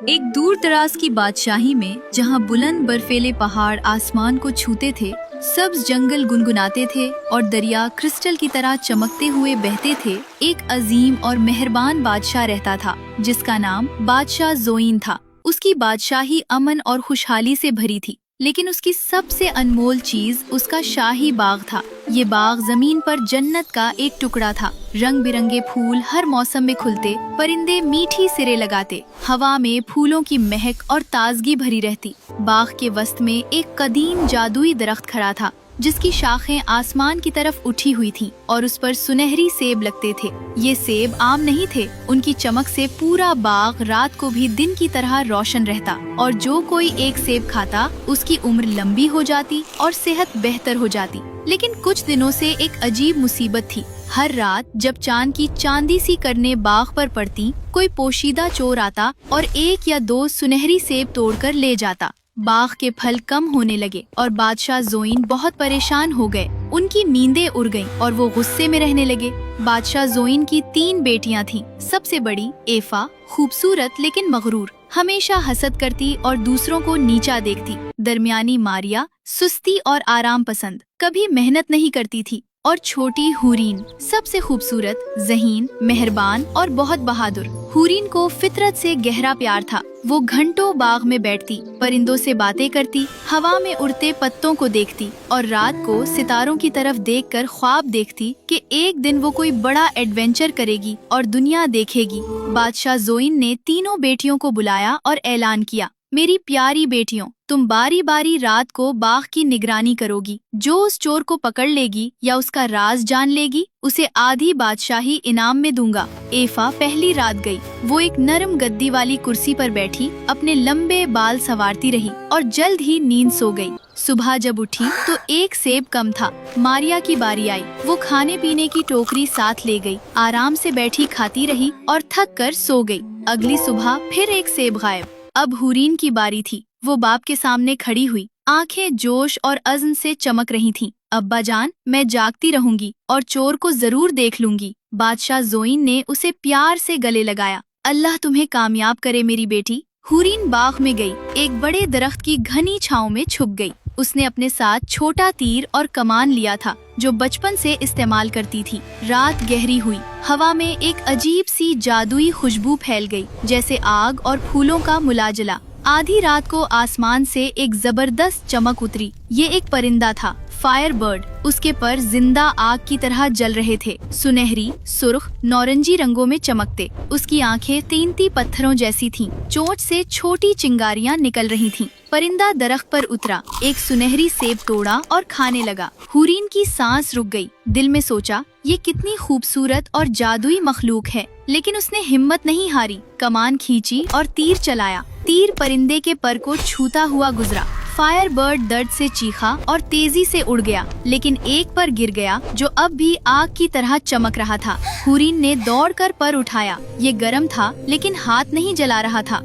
एक दूर दराज की बादशाही में जहाँ बुलंद बर्फीले पहाड़ आसमान को छूते थे, सब्ज जंगल गुनगुनाते थे और दरिया क्रिस्टल की तरह चमकते हुए बहते थे, एक अजीम और मेहरबान बादशाह रहता था जिसका नाम बादशाह ज़ोइन था। उसकी बादशाही अमन और खुशहाली से भरी थी, लेकिन उसकी सबसे अनमोल चीज उसका शाही बाग था। ये बाग जमीन पर जन्नत का एक टुकड़ा था। रंग बिरंगे फूल हर मौसम में खुलते, परिंदे मीठी सिरे लगाते, हवा में फूलों की महक और ताजगी भरी रहती। बाग के वस्त में एक कदीम जादुई दरख्त खड़ा था जिसकी शाखें आसमान की तरफ उठी हुई थीं और उस पर सुनहरी सेब लगते थे। ये सेब आम नहीं थे, उनकी चमक से पूरा बाग रात को भी दिन की तरह रोशन रहता और जो कोई एक सेब खाता उसकी उम्र लंबी हो जाती और सेहत बेहतर हो जाती। लेकिन कुछ दिनों से एक अजीब मुसीबत थी। हर रात जब चांद की चांदी सी करने बाग पर पड़ती, कोई पोशीदा चोर आता और एक या दो सुनहरी सेब तोड़कर ले जाता। बाग के फल कम होने लगे और बादशाह ज़ोइन बहुत परेशान हो गए। उनकी नींदें उड़ गईं और वो गुस्से में रहने लगे। बादशाह ज़ोइन की 3 बेटियां थीं। सबसे बड़ी एफा खूबसूरत लेकिन मगरूर, हमेशा हसद करती और दूसरों को नीचा देखती। दरमियानी मारिया सुस्ती और आराम पसंद, कभी मेहनत नहीं करती थी। और छोटी हुरीन सबसे खूबसूरत, ज़हीन, मेहरबान और बहुत बहादुर। हुरीन को फितरत से गहरा प्यार था। वो घंटों बाग में बैठती, परिंदों से बातें करती, हवा में उड़ते पत्तों को देखती और रात को सितारों की तरफ देखकर ख्वाब देखती कि एक दिन वो कोई बड़ा एडवेंचर करेगी और दुनिया देखेगी। बादशाह ज़ोइन ने तीनों बेटियों को बुलाया और ऐलान किया, मेरी प्यारी बेटियों, तुम बारी बारी रात को बाग की निगरानी करोगी। जो उस चोर को पकड़ लेगी या उसका राज जान लेगी, उसे आधी बादशाही इनाम में दूंगा। एफा पहली रात गई। वो एक नरम गद्दी वाली कुर्सी पर बैठी अपने लंबे बाल संवारती रही और जल्द ही नींद सो गई। सुबह जब उठी तो एक सेब कम था। मारिया की बारी आई। वो खाने पीने की टोकरी साथ ले गई, आराम से बैठी खाती रही और थक कर सो गई। अगली सुबह फिर एक सेब गायब। अब हुरीन की बारी थी। वो बाप के सामने खड़ी हुई, आंखें जोश और अज़्म से चमक रही थीं। अब्बा जान, मैं जागती रहूंगी और चोर को जरूर देख लूंगी। बादशाह ज़ोइन ने उसे प्यार से गले लगाया। अल्लाह तुम्हें कामयाब करे मेरी बेटी। हुरीन बाग में गई, एक बड़े दरख्त की घनी छांव में छुप गई। उसने अपने साथ छोटा तीर और कमान लिया था जो बचपन से इस्तेमाल करती थी। रात गहरी हुई, हवा में एक अजीब सी जादुई खुशबू फैल गई, जैसे आग और फूलों का मुलाजला। आधी रात को आसमान से एक जबरदस्त चमक उतरी। ये एक परिंदा था, फायर बर्ड। उसके पर जिंदा आग की तरह जल रहे थे, सुनहरी, सुर्ख, नारंगी रंगों में चमकते। उसकी आंखें कीमती पत्थरों जैसी थीं। चोंच से छोटी चिंगारियां निकल रही थीं। परिंदा दरख्त पर उतरा, एक सुनहरी सेब तोड़ा और खाने लगा। हुरीन की सांस रुक गई। दिल में सोचा, ये कितनी खूबसूरत और जादुई मखलूक है। लेकिन उसने हिम्मत नहीं हारी। कमान खींची और तीर चलाया। तीर परिंदे के पर को छूता हुआ गुजरा। फायर बर्ड दर्द से चीखा और तेजी से उड़ गया, लेकिन एक पर गिर गया जो अब भी आग की तरह चमक रहा था। हुरीन ने दौड़कर पर उठाया। ये गर्म था लेकिन हाथ नहीं जला रहा था।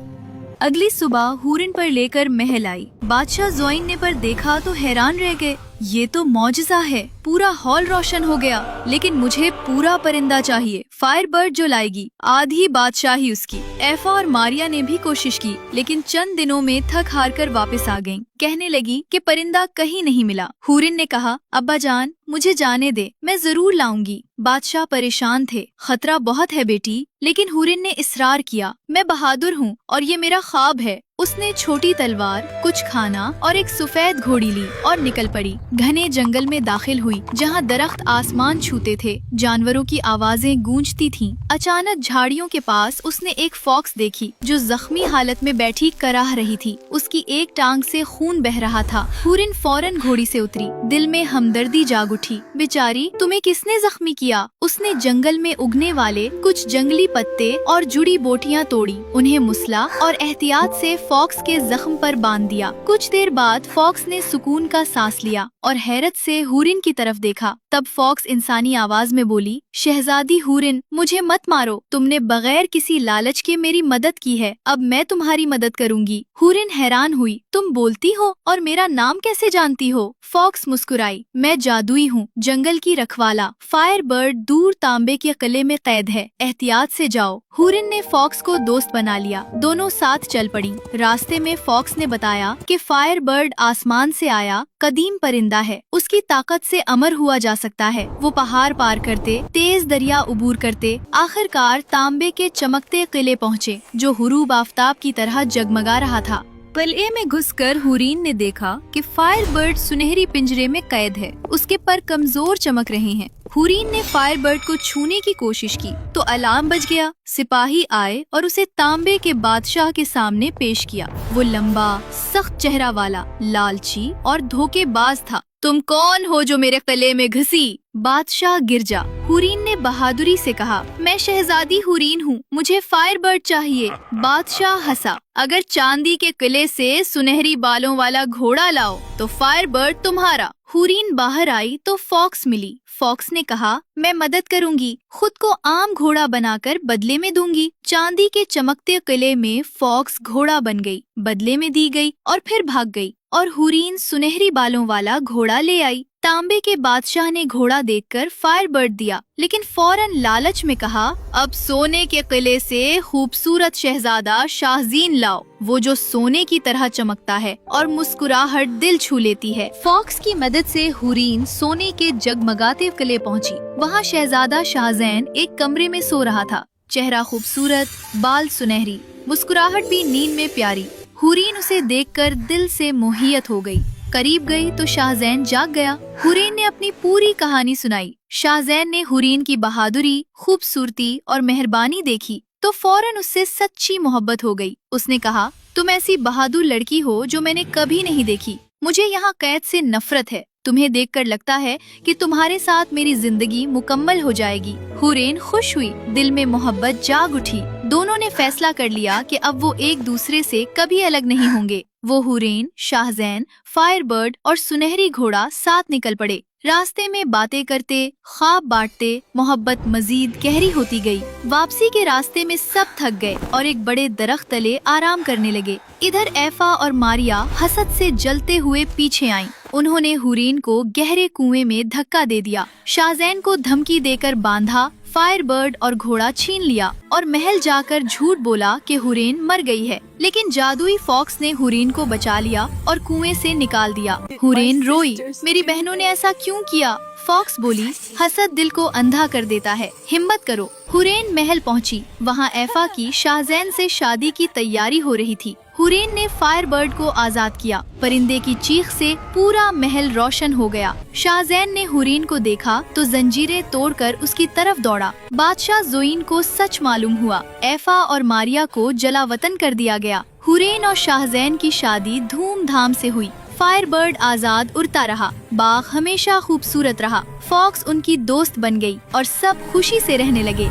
अगली सुबह हुरीन पर लेकर महल आई। बादशाह ज़ोइन ने पर देखा तो हैरान रह गए। ये तो मौजज़ा है, पूरा हॉल रोशन हो गया। लेकिन मुझे पूरा परिंदा चाहिए। फायर बर्ड जो लाएगी, आधी बादशाही उसकी। एफा और मारिया ने भी कोशिश की, लेकिन चंद दिनों में थक हार कर वापस आ गईं। कहने लगी कि परिंदा कहीं नहीं मिला। हुरीन ने कहा, अब्बा जान, मुझे जाने दे, मैं जरूर लाऊंगी। बादशाह परेशान थे। खतरा बहुत है बेटी। लेकिन हुरीन ने इसरार किया, मैं बहादुर हूँ और ये मेरा ख्वाब है। उसने छोटी तलवार, कुछ खाना और एक सफेद घोड़ी ली और निकल पड़ी। घने जंगल में दाखिल हुई जहाँ दरख्त आसमान छूते थे। जानवरों की आवाजें गूंजती थीं। अचानक झाड़ियों के पास उसने एक फॉक्स देखी जो जख्मी हालत में बैठी कराह रही थी। उसकी एक टांग से खून बह रहा था। हुरीन फौरन घोड़ी से उतरी। दिल में हमदर्दी जाग उठी। बेचारी, तुम्हें किसने जख्मी किया? उसने जंगल में उगने वाले कुछ जंगली पत्ते और जुड़ी बोटियां तोड़ी, उन्हें मुसला और एहतियात से फॉक्स के जख्म पर बांध दिया। कुछ देर बाद फॉक्स ने सुकून का सांस लिया और हैरत से हुरीन की तरफ देखा। तब फॉक्स इंसानी आवाज में बोली, शहजादी हुरिन, मुझे मत मारो, तुमने बगैर किसी लालच के मेरी मदद की है, अब मैं तुम्हारी मदद करूंगी। हुरिन हैरान हुई, तुम बोलती हो और मेरा नाम कैसे जानती हो? फॉक्स मुस्कुराई, मैं जादुई हूँ, जंगल की रखवाला। फायर बर्ड दूर तांबे के किले में कैद है, एहतियात से जाओ। हुरिन ने फॉक्स को दोस्त बना लिया, दोनों साथ चल पड़ी। रास्ते में फॉक्स ने बताया कि फायर बर्ड आसमान से आया कदीम परिंदा है, उसकी ताकत से अमर हुआ जा सकता है। वो पहाड़ पार करते, तेज दरिया उबूर करते, आखिरकार तांबे के चमकते किले पहुँचे, जो हुरूब आफताब की तरह जगमगा रहा था। किले में घुसकर हुरीन ने देखा कि फायर बर्ड सुनहरी पिंजरे में कैद है, उसके पर कमजोर चमक रहे हैं। हुरीन ने फायर बर्ड को छूने की कोशिश की तो अलार्म बज गया। सिपाही आए और उसे तांबे के बादशाह के सामने पेश किया। वो लंबा, सख्त चेहरा वाला, लालची और धोखेबाज था। तुम कौन हो जो मेरे किले में घुसी? बादशाह गिरजा। हुरीन ने बहादुरी से कहा, मैं शहजादी हुरीन हूँ, मुझे फायर बर्ड चाहिए। बादशाह हंसा, अगर चांदी के किले से सुनहरी बालों वाला घोड़ा लाओ तो फायर बर्ड तुम्हारा। हुरीन बाहर आई तो फॉक्स मिली। फॉक्स ने कहा, मैं मदद करूंगी, खुद को आम घोड़ा बनाकर बदले में दूंगी। चांदी के चमकते किले में फॉक्स घोड़ा बन गई, बदले में दी गई और फिर भाग गई, और हुरीन सुनहरी बालों वाला घोड़ा ले आई। तांबे के बादशाह ने घोड़ा देखकर फायर बर्ड दिया, लेकिन फौरन लालच में कहा, अब सोने के किले से खूबसूरत शहजादा शाहजीन लाओ, वो जो सोने की तरह चमकता है और मुस्कुराहट दिल छू लेती है। फॉक्स की मदद से हुरीन सोने के जगमगाते किले पहुंची। वहाँ शहजादा शाहजैन एक कमरे में सो रहा था, चेहरा खूबसूरत, बाल सुनहरी, मुस्कुराहट भी नींद में प्यारी। हुरीन उसे देखकर दिल से मोहियत हो गई। करीब गई तो शाहजैन जाग गया। हुरीन ने अपनी पूरी कहानी सुनाई। शाहजैन ने हुरीन की बहादुरी, खूबसूरती और मेहरबानी देखी तो फौरन उससे सच्ची मोहब्बत हो गई। उसने कहा, तुम ऐसी बहादुर लड़की हो जो मैंने कभी नहीं देखी। मुझे यहाँ कैद से नफरत है। तुम्हें देखकर लगता है कि तुम्हारे साथ मेरी जिंदगी मुकम्मल हो जाएगी। हुरैन खुश हुई, दिल में मोहब्बत जाग उठी। दोनों ने फैसला कर लिया कि अब वो एक दूसरे से कभी अलग नहीं होंगे। वो हुरैन, शाहजैन, फायर बर्ड और सुनहरी घोड़ा साथ निकल पड़े। रास्ते में बातें करते, ख्वाब बांटते, मोहब्बत मजीद गहरी होती गई। वापसी के रास्ते में सब थक गए और एक बड़े दरख्त तले आराम करने लगे। इधर ऐफा और मारिया हसद से जलते हुए पीछे आईं। उन्होंने हुरैन को गहरे कुएं में धक्का दे दिया, शाहजैन को धमकी देकर बांधा, फायर बर्ड और घोड़ा छीन लिया और महल जाकर झूठ बोला कि हुरैन मर गई है। लेकिन जादुई फॉक्स ने हुरैन को बचा लिया और कुएं से निकाल दिया। हुरैन रोई, मेरी बहनों ने ऐसा क्यों किया? फॉक्स बोली, हसद दिल को अंधा कर देता है, हिम्मत करो। हुरैन महल पहुंची। वहां ऐफा की शाहजैन से शादी की तैयारी हो रही थी। हुरैन ने फायर बर्ड को आजाद किया। परिंदे की चीख से पूरा महल रोशन हो गया। शाहजैन ने हुरैन को देखा तो जंजीरें तोड़कर उसकी तरफ दौड़ा। बादशाह ज़ोइन को सच मालूम हुआ। ऐफा और मारिया को जलावतन कर दिया गया। हुरैन और शाहजैन की शादी धूमधाम से हुई। फायर बर्ड आजाद उड़ता रहा, बाग हमेशा खूबसूरत रहा। फॉक्स उनकी दोस्त बन गई और सब खुशी से रहने लगे।